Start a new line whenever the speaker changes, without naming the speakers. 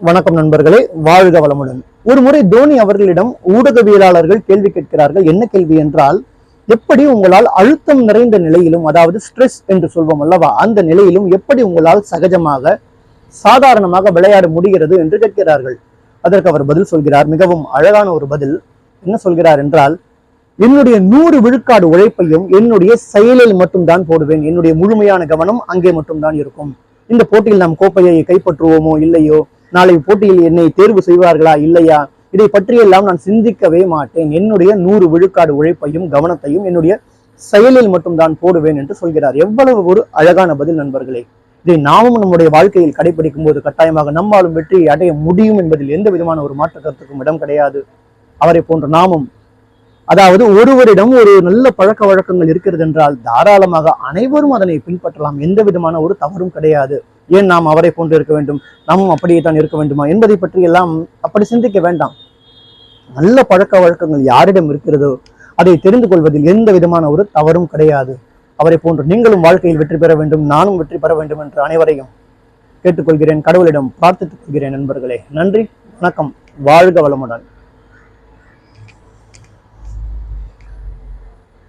வணக்கம் நண்பர்களே, வாழ்க வளமுடன். ஒரு முறை தோனி அவர்களிடம் ஊடகவியலாளர்கள் கேள்வி கேட்கிறார்கள். என்ன கேள்வி என்றால், எப்படி உங்களால் அழுத்தம் நிறைந்த நிலையிலும், அதாவது ஸ்ட்ரெஸ் என்று சொல்வோம் அல்லவா, அந்த நிலையிலும் எப்படி உங்களால் சகஜமாக சாதாரணமாக விளையாட முடிகிறது என்று கேட்கிறார்கள். அதற்கு அவர் பதில் சொல்கிறார். மிகவும் அழகான ஒரு பதில். என்ன சொல்கிறார் என்றால், என்னுடைய 100 விழுக்காடு உழைப்பையும் என்னுடைய செயலில் மட்டும்தான் போடுவேன். என்னுடைய முழுமையான கவனம் அங்கே மட்டும்தான் இருக்கும். இந்த போட்டியில் நாம் கோப்பையை கைப்பற்றுவோமோ இல்லையோ, நாளை போட்டியில் என்னை தேர்வு செய்வார்களா இல்லையா, இதை பற்றியெல்லாம் நான் சிந்திக்கவே மாட்டேன். என்னுடைய 100 விழுக்காடு உழைப்பையும் கவனத்தையும் என்னுடைய செயலில் மட்டும்தான் போடுவேன் என்று சொல்கிறார். எவ்வளவு ஒரு அழகான பதில் நண்பர்களே. இதை நாமும் நம்முடைய வாழ்க்கையில் கடைபிடிக்கும் போது கட்டாயமாக நம்மாலும் வெற்றியை அடைய முடியும் என்பதில் எந்த விதமான ஒரு மாற்று கருத்துக்கும் இடம் கிடையாது. அவரை போன்ற நாமும், அதாவது ஒருவரிடம் ஒரு நல்ல பழக்க வழக்கங்கள் இருக்கிறது என்றால் தாராளமாக அனைவரும் அதனை பின்பற்றலாம். எந்த விதமான ஒரு தவறும் கிடையாது. ஏன் நாம் அவரை போன்று இருக்க வேண்டும், நாமும் அப்படியே தான் இருக்க வேண்டுமா என்பதை பற்றி எல்லாம் அப்படி சிந்திக்க வேண்டாம். நல்ல பழக்க வழக்கங்கள் யாரிடம் இருக்கிறதோ அதை தெரிந்து கொள்வதில் எந்த விதமான ஒரு தவறும் கிடையாது. அவரை போன்று நீங்களும் வாழ்க்கையில் வெற்றி பெற வேண்டும், நானும் வெற்றி பெற வேண்டும் என்று அனைவரையும் கேட்டுக்கொள்கிறேன். கடவுளிடம் பிரார்த்தித்துக் கொள்கிறேன். நண்பர்களே, நன்றி, வணக்கம், வாழ்க வளமுடன்.